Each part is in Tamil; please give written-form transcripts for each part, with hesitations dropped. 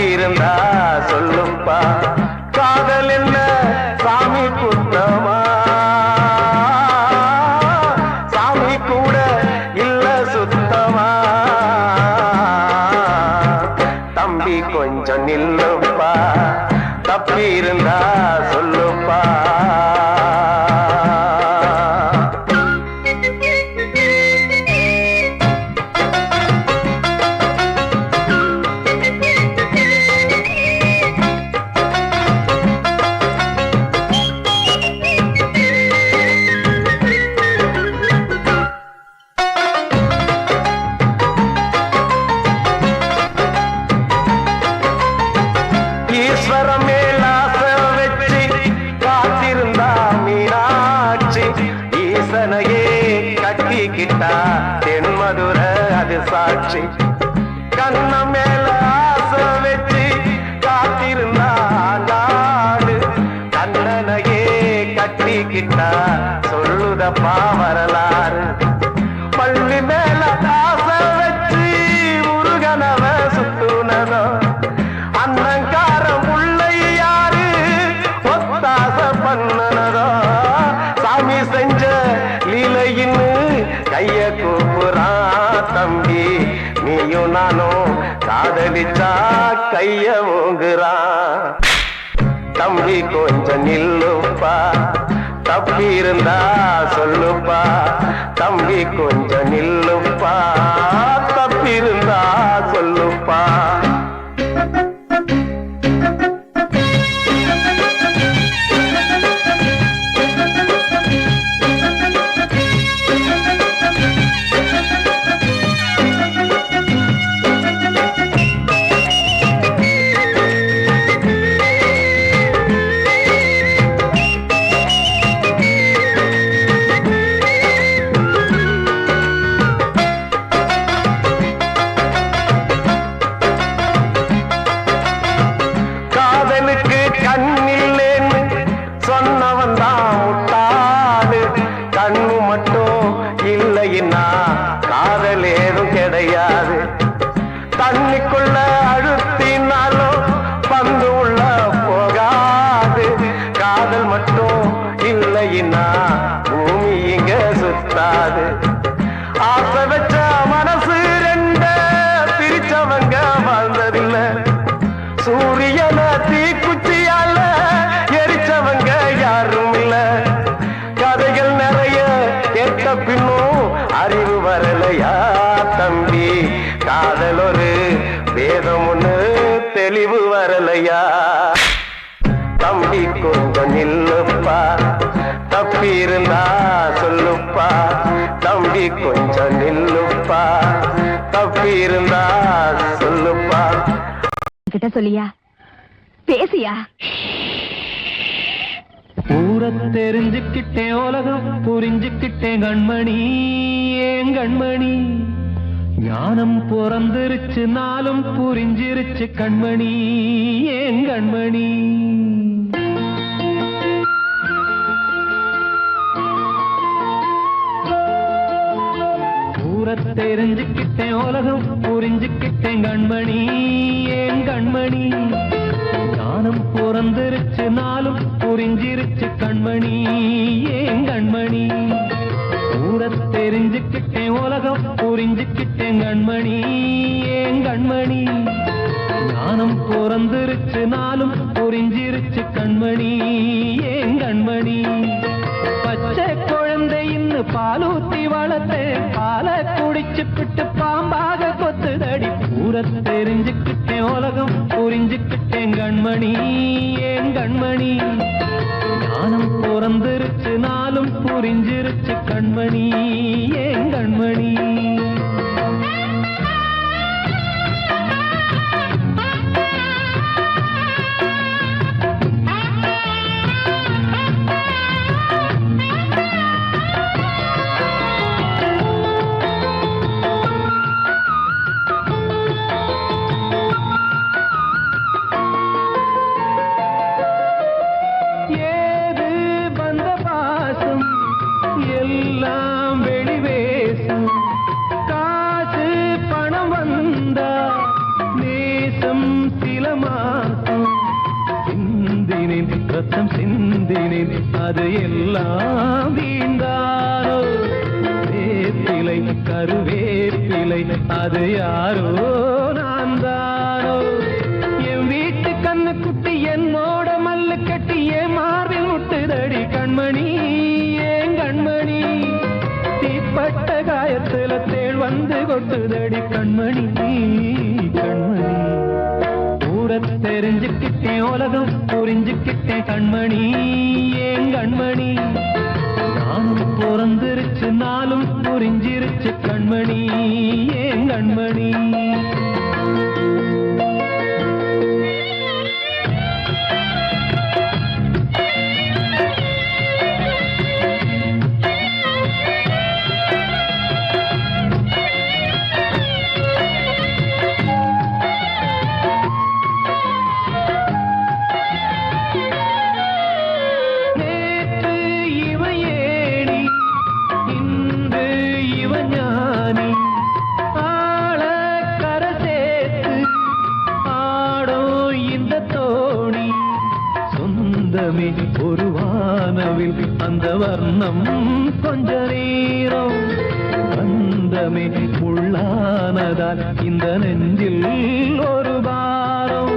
தப்பிருந்தா சொல்லுப்பா காதல் என்ன சாமி குத்தமா சாமி கூட இல்ல சுத்தமா தம்பி கொஞ்சம் நில்லுப்பா தப்பிருந்தா சொல்லுப்பா கட்டிக்கிட்டா தென்மதுர அது சாட்சி கண்ண மேல ஆசை வச்சு காத்திருந்தா நாடு கண்ணனையே கட்டிக்கிட்டா சொல்லுதப்பா வரலாறு பள்ளி மேல ஆசை வச்சு முருகனவ சுத்துனதோ அன்னங்காரம் உள்ள யாரு ஒத்தாச பண்ணனதோ சாமி செஞ்ச லீலையின்னு கைய கூப்புறான் தம்பி நீயும் நானும் காதலிச்சா கைய ஓங்குறான் தம்பி கொஞ்சம் நில்லுப்பா தப்பி இருந்தா சொல்லுப்பா தம்பி கொஞ்சம் நில்லுப்பா தப்பி இருந்தா சொல்லுப்பா கண்ணு மட்டும் இல்லைன்னா காதல் ஏதும் கிடையாது தண்ணிக்குள்ள அழுத்தினாலும் பந்து உள்ள போகாது காதல் மட்டும் இல்லைன்னா பூமி இங்க சுத்தாது ஆசை வச்ச மனசு ரெண்ட பிரிச்சவங்க வாழ்ந்ததில்லை சூரியன தீக்குச்சியால எரிச்சவங்க யாரும் இல்ல கதைகள் நிறைய கேட்ட பின்னும் அறிவு வரலையா தம்பி காதல் ஒரு வேதம் ஒண்ணு தெளிவு வரலையா தம்பி கொஞ்சம் நில்லுப்பா தப்பி இருந்தா சொல்லுப்பா தம்பி கொஞ்சம் நில்லுப்பா தப்பி இருந்தா சொல்லுப்பா கிட்ட சொல்லியா பேசியா ஊரை தெரிஞ்சுக்கிட்டேன் உலகம் புரிஞ்சுக்கிட்டேன் கண்மணி ஏன் கண்மணி ஞானம் பிறந்திருச்சு நாளும் புரிஞ்சிருச்சு கண்மணி ஏன் கண்மணி ஊரை தெரிஞ்சுக்கிட்டேன் உலகம் புரிஞ்சுக்கிட்டேன் கண்மணி ஏன் கண்மணி ஞானம் பிறந்திருச்சு நாளும் புரிஞ்சிருச்சு கண்மணி ஏன் கண்மணி ஊரை தெரிஞ்சுக்கிட்டேன் உலகம் புரிஞ்சுக்கிட்டேன் கண்மணி ஏன் கண்மணி ஞானம் பிறந்திருச்சு நாளும் புரிஞ்சிருச்சு கண்மணி ஏன் கண்மணி பச்சை குழந்தை இன்னும் பாலூத்தி வளர்த்தேன் பாலை குடிச்சுப்பிட்டு பாம்பாக கொத்துதடி ஊரை தெரிஞ்சுக்கிட்டேன் உலகம் புரிஞ்சுக்கிட்டேன் கண்மணி ஏன் கண்மணி ஞானம் பிறந்திருச்சு நாளும் புரிஞ்சிருச்சு கண்மணி ஏன் கண்மணி மாசம் சிந்தினேன் ரத்தம் சிந்தினேன் அது எல்லாம் வீண்டாரோ வேப்பிலை கருவேப்பிலை அது யாரோ நான் தானோ என் வீட்டு கண்ணு குட்டி என்னோட மல்லு கட்டி என் மார்பில் முட்டுதடி கண்மணி ஏன் கண்மணி தீப்பட்ட காயத்துல தேள் வந்து கொட்டுதடி கண்மணி கண்மணி ஊரை தெரிஞ்சுக்கிட்டேன் உலகம் புரிஞ்சுக்கிட்டேன் கண்மணி ஏன் கண்மணி நானும் பிறந்திருச்சு நாளும் புரிஞ்சிருச்சு கண்மணி ஏன் கண்மணி ஒரு வானவில் அந்த வர்ணம் கொஞ்ச நேரம் பந்தமே முள்ளானதால் இந்த நெஞ்சில் ஒரு பாரம்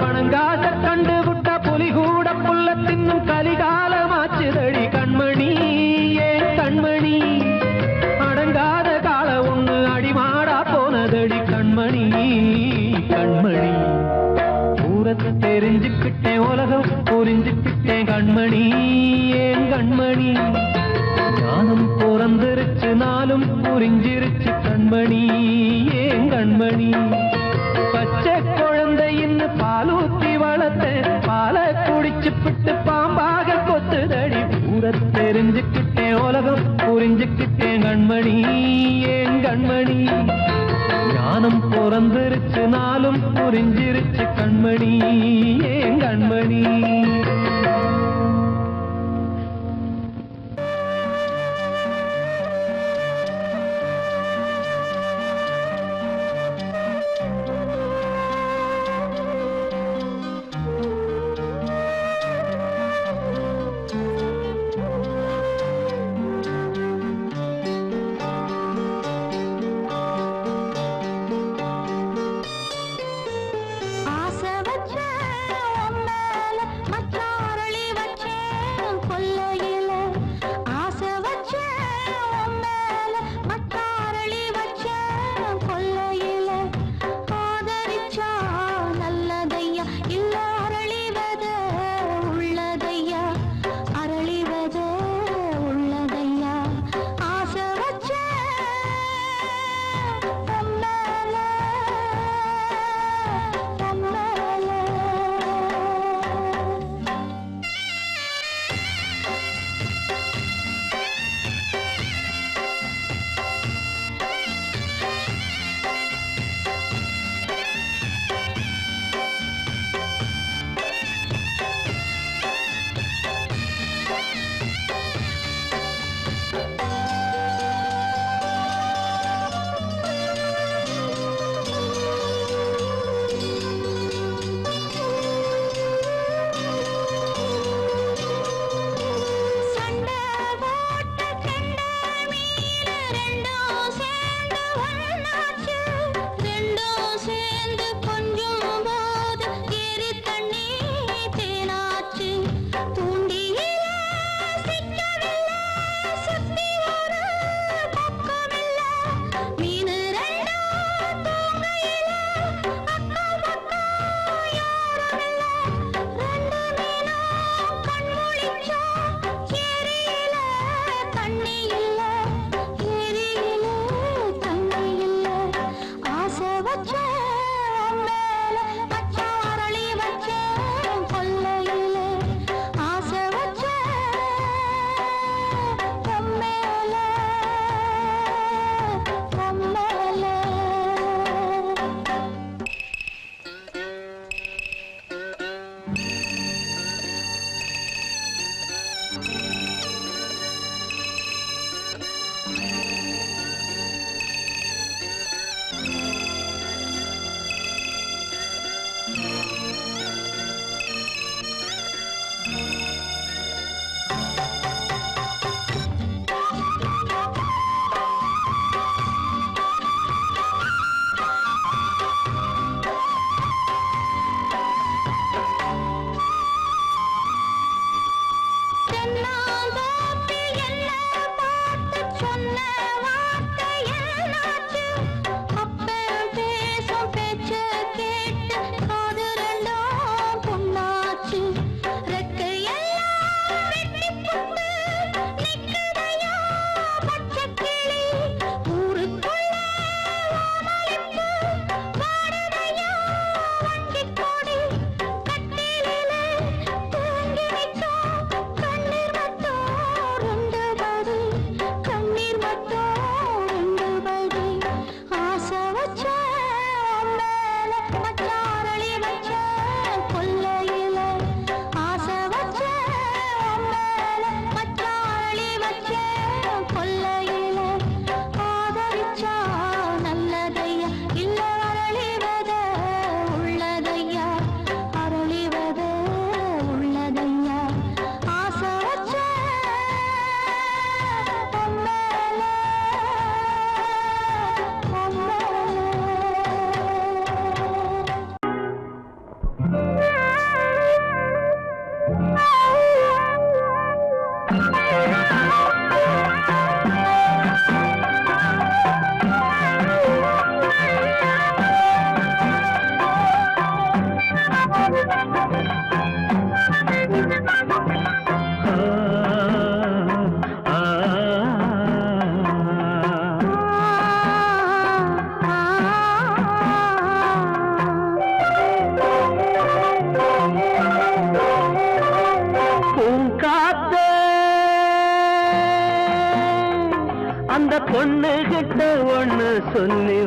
பணங்காட்ட கண்டு விட்ட புலி கூட புல்ல தின்னும் கலிகாலமாச்சுதடி கண்மணி ஏன் கண்மணி அடங்காத கால ஒண்ணு அடிமாடா போனதடி கண்மணி கண்மணி ஊரத்தை தெரிஞ்சுக்கிட்டேன் உலகம் புரிஞ்சுக்கிட்டேன் கண்மணி ஏன் கண்மணி ஞானம் பிறந்திருச்சு நாளும் புரிஞ்சிருச்சு கண்மணி ஏன் கண்மணி பச்சை குழந்தையின்னு பாலூத்தி வளர்த்த பாலை குடிச்சு பிட்டு பாம்பாக கொத்துதடி ஊரை தெரிஞ்சுக்கிட்டேன் உலகம் புரிஞ்சுக்கிட்டேன் கண்மணி ஏன் கண்மணி ஞானம் பிறந்திருச்சு நாளும் புரிஞ்சிருச்சு கண்மணி ஏன் கண்மணி ஆசை வச்ச உன் மேல மச்சாரளி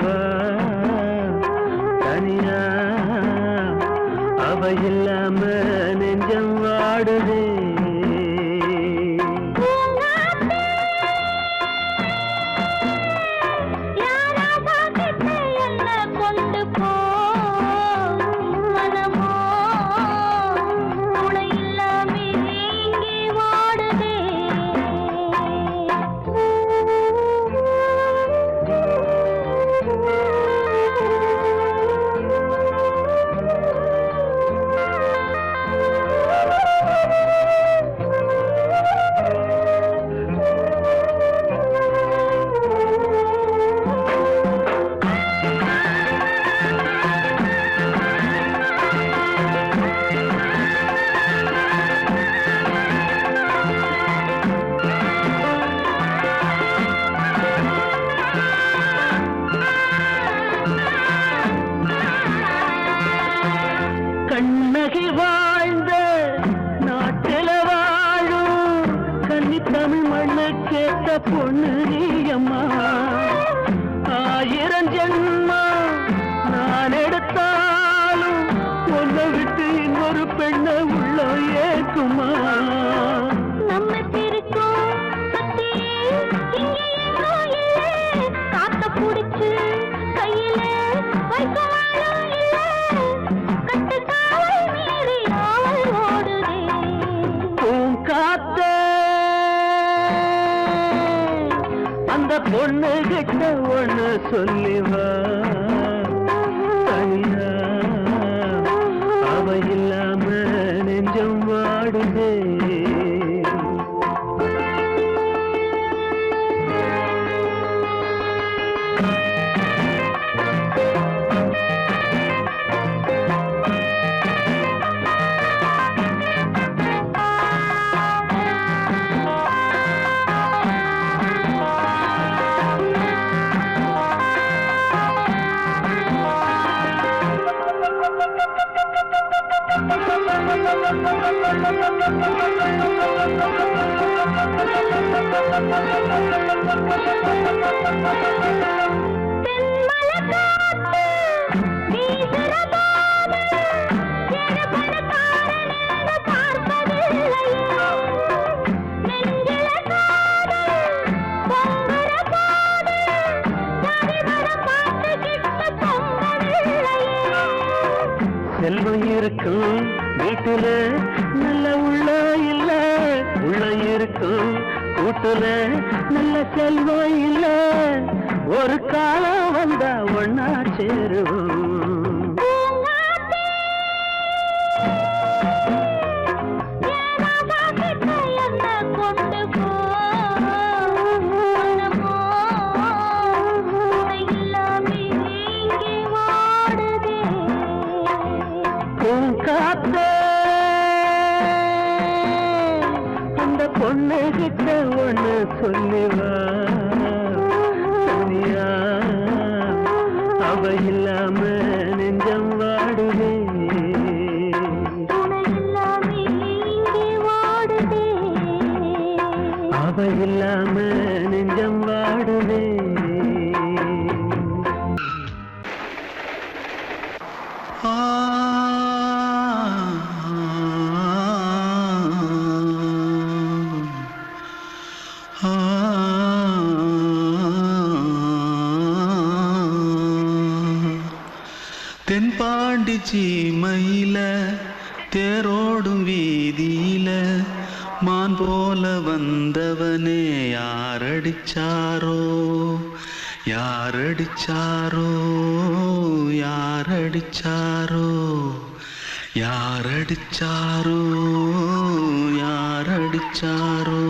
சொல்லிவா தனியா அவ இல்லாம நெஞ்சம் வாடுதே கண்ணகி வாழ்ந்த நாட்டில வாழும் கன்னி தமிழ் மண்ணு கேட்ட பொண்ணு நீயம்மா 1000 ஜென்மா நான் எடுத்தாலும் ஒன்னை விட்டு இன்னொரு பெண்ணை உள்ள ஏக்குமா காத்த புடிச்சு கையில அந்த பொண்ணு கிட்ட ஒண்ணு சொல்லிவா தனியா அவ இல்லாம நெஞ்சம் வாடுதே செல்வம் இருக்கும் வீட்டுல நல்ல உள்ள இல்ல உள்ள இருக்கும் கூட்டுல நல்ல செல்வம் இல்ல ஒரு காலம் வந்தா ஒன்னா சேருவோம் காத்தே அந்த பொண்ணு கிட்ட ஒண்ணு சொல்லிவா தனியா அவ இல்லாம நெஞ்சம் வாடுதே அவ இல்லாம நெஞ்சம் வாடுதே தென்பாண்டி சீமையில தேரோடும் வீதியில மான் போல வந்தவனே யாரடிச்சாரோ யாரடிச்சாரோ யாரடிச்சாரோ யாரடிச்சாரோ யாரடிச்சாரோ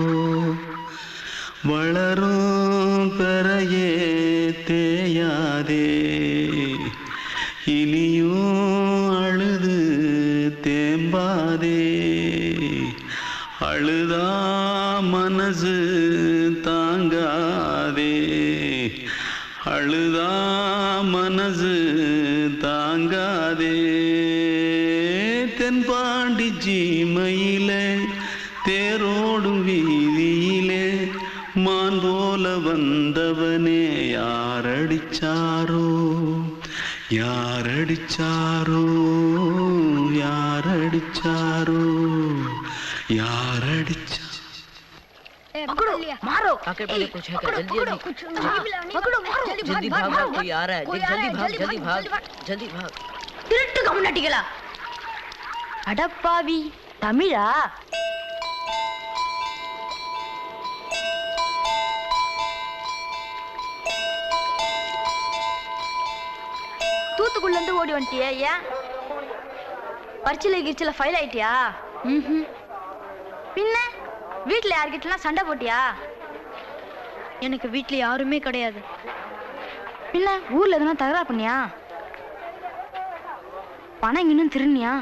வளரும் பெறையே தேயாதே இனியும் அழுது தேம்பாதே அழுதா மனசு தாங்காதே அழுதா மனசு தாங்காதே தென்பாண்டி சீமையிலே தேரோடும் வீதியிலே மான் போல வந்தவனே யாரடிச்சாரோ யாரடிச்சாரோ யாரடிச்சாரோ யாரடிச்சா पकड़ो मारो आके पहले कुछ है क्या जल्दी पकड़ो मारो जल्दी भाग कोई आ रहा है जल्दी भाग திருட்டு கம்முனட்டிகளா அடப்பாவி தமிழா தூத்துக்குள்ள இருந்து ஓடி வந்துட்டியா ஏன் பரிச்சையில கிரிச்சில ஃபைல் ஆயிட்டியா பின்ன வீட்டுல யார்கிட்டலாம் சண்டை போட்டியா எனக்கு வீட்டுல யாருமே கிடையாது பின்ன ஊர்ல எதுனா தகராறு பண்ணியா பணம் இன்னும் திருநியா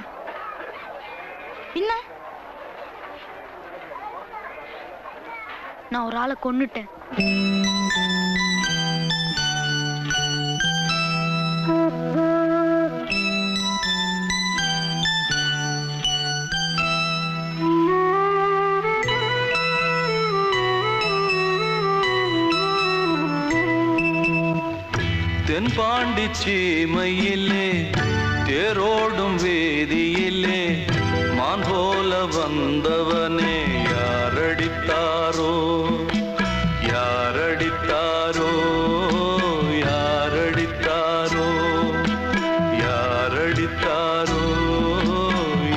பின்ன நான் ஒரு ஆளை கொன்னுட்டேன் தென்பாண்டி சீமையிலே தேரோடும் வேதியிலே மான் போல வந்தவனே யாரடித்தாரோ யாரடித்தாரோ யாரடித்தாரோ யாரடித்தாரோ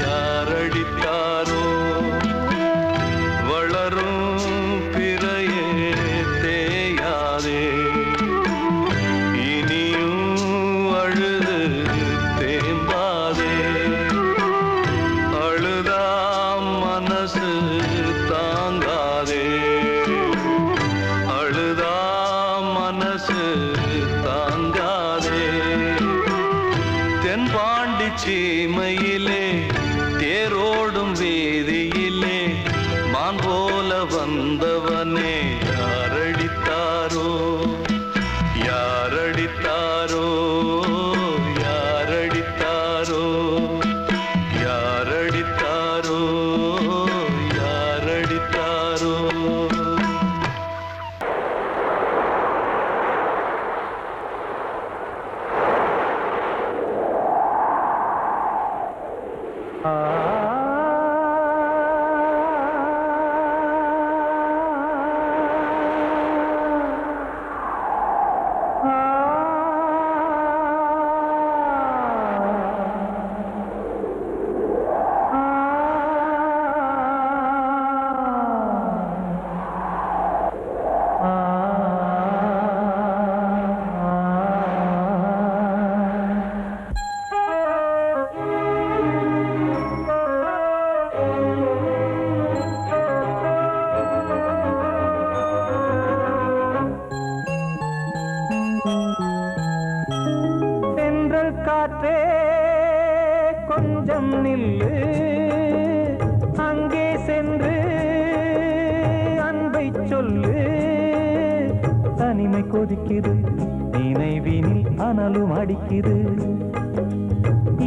யாரடித்தாரோ வளரும் பிறையே தேயாதே சீமையிலே தேரோடும் வேதியிலே மான் போல வந்தவனே யாரடித்தாரோ யாரடித்தாரோ யாரடித்தாரோ யாரடித்தாரோ யாரடித்தாரோ காற்றே கொஞ்சம் நில்லு அங்கே சென்று அன்பை சொல்லு தனிமை கொதிக்குது நினைவினில் அனலும் அடிக்குது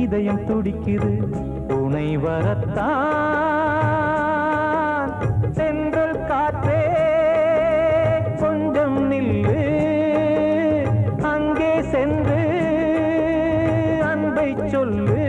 இதயம் துடிக்குது துணை வரத்தான் சென்றல் காற்றே கொஞ்சம் நில்லு அங்கே சென்று சொல்லு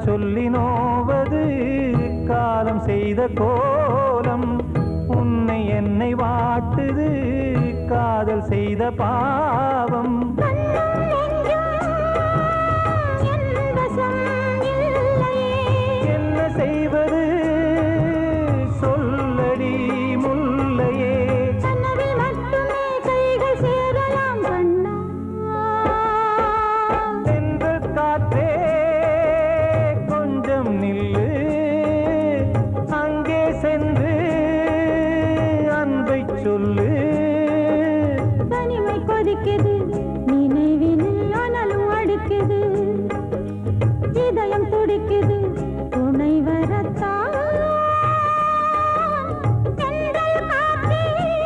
சொல்லி நோவது காலம் செய்த கோலம் உன்னை என்னை வாட்டுது காதல் செய்த பாவம் என்ன செய்வது சொல்லடி முல்லையே சென்ற காற்றே நில்லு அங்கே சென்று சொல்லு. தனிமை கொதிக்குது நினைவில் அனலும் அடிக்குது இதயம் துடிக்குது துணை வரத்தான் தென்றல் காற்றே கொஞ்சம் நில்லு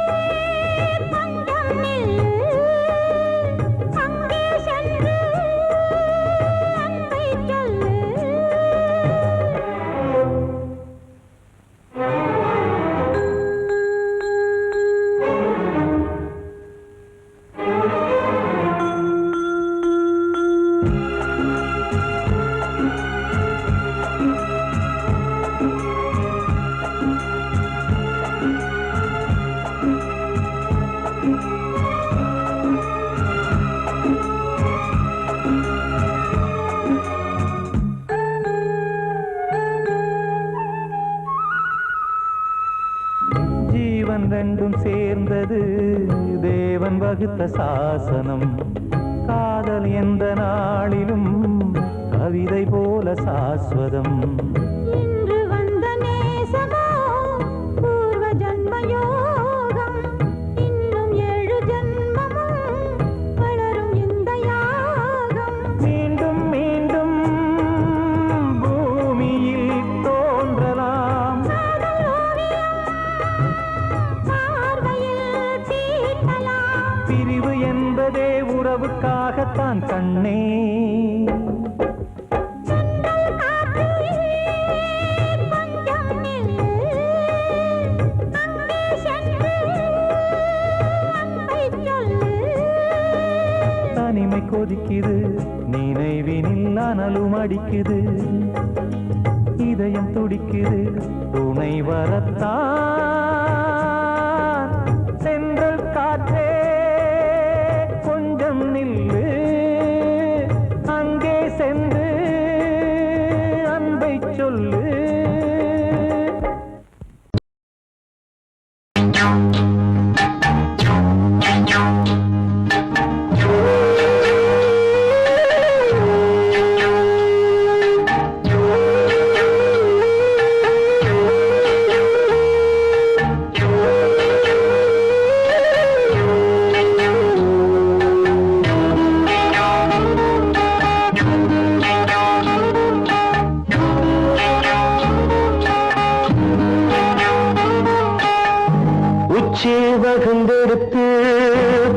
அங்கே சென்று அன்பை சொல்லு. ஜீவன் ரெண்டும் சேர்ந்தது தேவன் வகுத்த சாசனம். காதல் எந்த நாளிலும் கவிதை போல சாஸ்வதம். இன்று வந்த நேசமோ பூர்வ ஜன்ம யோகம் இன்னும் 7 ஜன்மமும் வளரும் இந்த யாகம். மீண்டும் மீண்டும் பூமியில் தோன்றலாம். காதல் ஓவியம் பார்வையில் தீட்டலாம். பிரிவு என்பதே உறவுக்காகத்தான் கண்ணே. தென்றல் காற்றே கொஞ்சம் நில்லு அங்கே சென்று அன்பை சொல்லு. தனிமை கொதிக்குது நினைவினில் அனலும் அடிக்குது இதயம் துடிக்குது துணை வரத்தான். சென்றல் காற்றே கொஞ்சம் நில்லு அங்கே சென்று அன்பை சொல்லு. உச்சி வகுந்தெடுத்து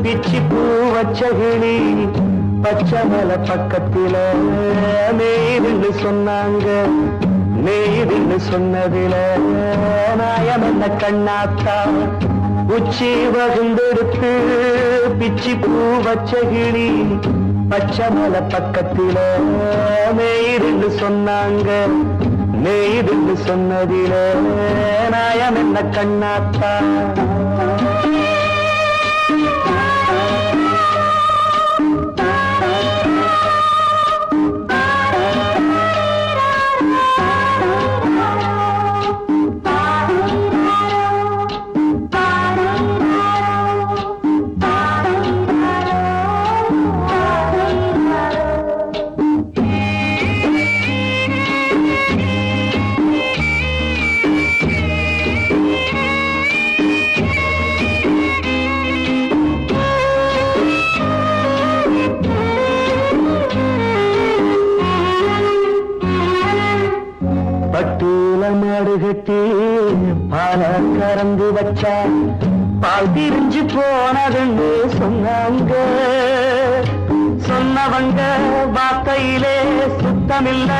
பிச்சி பூ வச்சகிளி பச்சை மலை பக்கத்தில மேய்துன்னு சொன்னாங்க. மேய்துன்னு சொன்னதில நாயம் என்ன கண்ணாத்தா. உச்சி வகுந்தெடுத்து பிச்சி பூ வச்சகிளி பச்சை மலை பக்கத்தில மேய்துன்னு சொன்னாங்க. மேய்துன்னு சொன்னதில நாயம் என்ன கண்ணாத்தா. பட்டூல மாடு கட்டி பால கறந்து வச்சா பால் திரிஞ்சு போனதுன்னு சொன்னாங்க. சொன்னவங்க வார்த்தையிலே சுத்தமில்ல.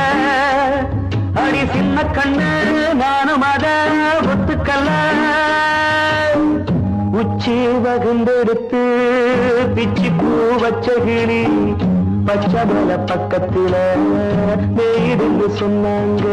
அடி சின்ன கண்ணு நானும் அத ஒத்துக்கல்ல. உச்சி வகுந்தெடுத்து பிச்சி பூ வச்ச கிளி பச்சை மலை பக்கத்தில மேய்துன்னு சொன்னாங்க.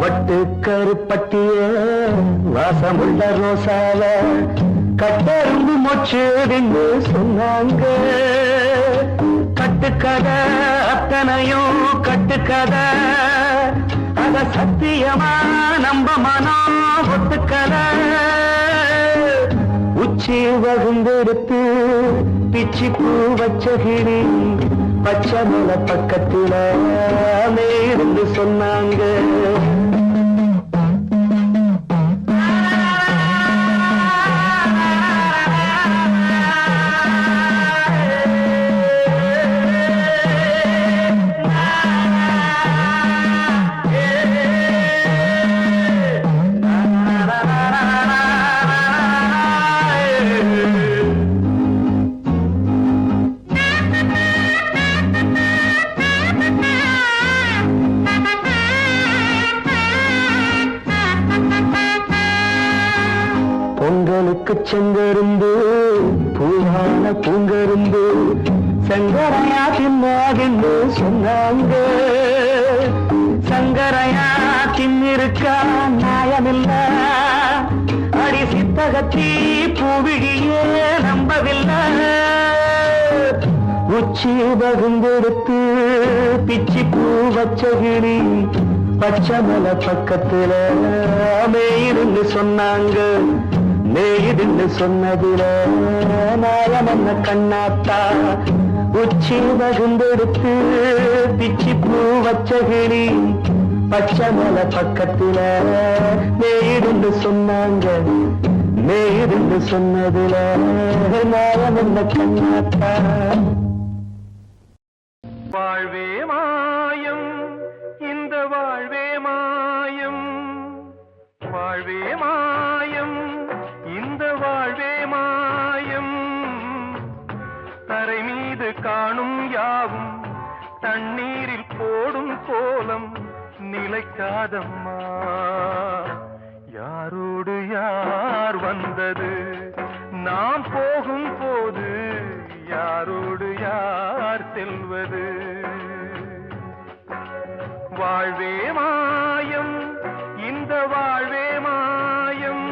வட்டு கருப்பட்டிய வாசமுள்ள ரோசால கட்டெரும்பு மொச்சுதுன்னு சொன்னாங்க. கட்டுக்க கட்டுக்கதை அத்தனையும் கட்டுக்கதை அத சத்தியமா நம்ப மனம் ஒத்துக்கதை உச்சி வகுந்தெடுத்து பிச்சி பூ வச்ச கிளி பச்சை மலை பக்கத்துல மேருந்து சொன்னாங்க பொங்கலுக்கு செங்கருந்து பூவான பூங்கருந்து சங்கரையா தின்னாகின்னு சொன்னாங்க சங்கரையா தின்னிருக்கா நியாயமில்ல அடி சித்தகத்தி பூவிழியே நம்பவில்லை உச்சி பகுந்தெடுத்து பிச்சி பூ வச்ச கிளி பச்சை மலை பக்கத்துல மேயிருந்து சொன்னாங்க மேயிருந்து சொன்னதுல நாயம் என்ன கண்ணாத்தா உச்சி பகுந்தெடுத்து பிச்சி பூ வச்ச கிளி பச்சை மலை பக்கத்துல மேயிருந்து சொன்னாங்க மேயிருந்து சொன்னதுல நாயம் என்ன கண்ணாத்தா வாழ்வே மாயம் இந்த வாழ்வே மாயம் வாழ்வே மாயம் இந்த வாழ்வே மாயம் தரை மீது காணும் யாவும் தண்ணீரில் போடும் கோலம் நிலைக்காதம்மா யாரோடு யார் வந்தது நாம் போகும் போது யாரோடு யார் செல்வது வாழ்வே மாயம் இந்த வாழ்வே மாயம்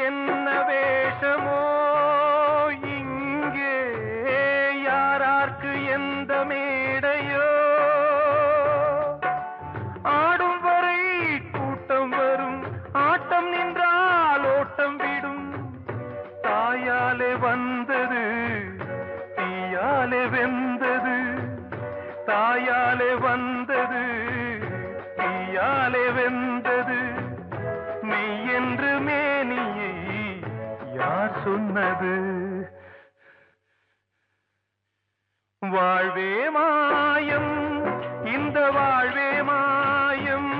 என்ன வேஷமோ இங்கே யாரார்க்கு எந்த மேடையோ ஆடும் வரை கூட்டம் வரும் ஆட்டம் நின்றால் ஓட்டம் விடும் தாயாலே வந்தது தீயாலே வெந்தது தாயாலே வந்தது தீயாலே வெந்தது மெய் என்று மேனியை யார் சொன்னது வாழ்வே மாயம் இந்த வாழ்வே மாயம்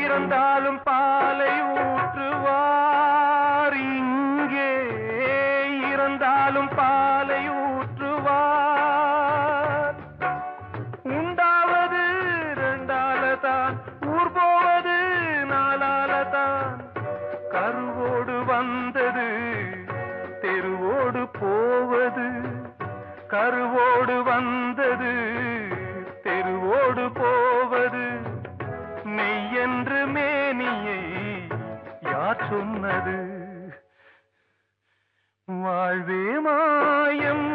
இறந்தாலும் பாலை ஊற்றுவார் இங்கே இறந்தாலும் பாலை ஊற்றுவார் உண்டாவது ரெண்டாலதான் ஊர் போவது நாலாலதான் கருவோடு வந்தது தெருவோடு போவது கருவோடு வந்தது தெருவோடு போவது மெய் என்று மேனியை யார் சொன்னது வாழ்வே மாயம்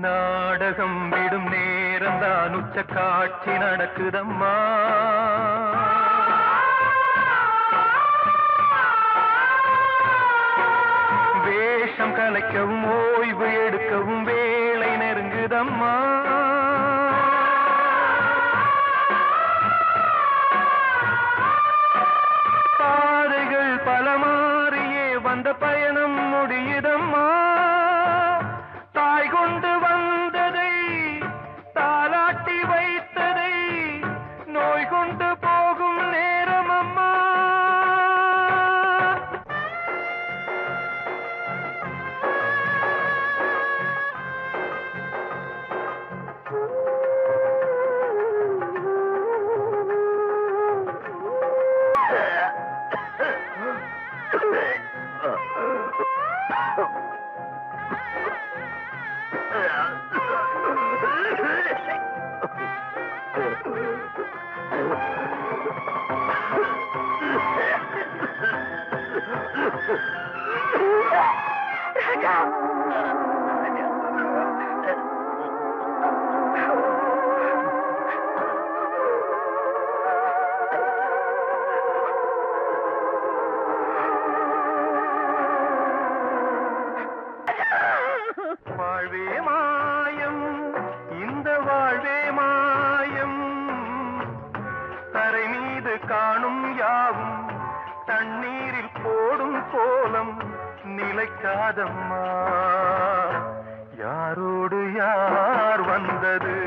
நாடகம் விடும் நேரம் தான் உச்ச காட்சி நடக்குதம்மா. வேஷம் கலைக்கவும் ஓய்வு எடுக்கவும் வேளை நெருங்குதம்மா. பாதைகள் பல மாறியே வந்த பயணம் முடியுதம்மா. தாய் கொண்டு வந்ததை தாலாட்டி வைத்ததை நோய் கொண்டு போகும் நேரம் அம்மா. வாழ்வே மாயம், இந்த வாழ்வே மாயம். தரை மீது காணும் யாவும் தண்ணீரில் போடும் கோலம் நிலைக்காதம்மா. யாரோடு யார் வந்தது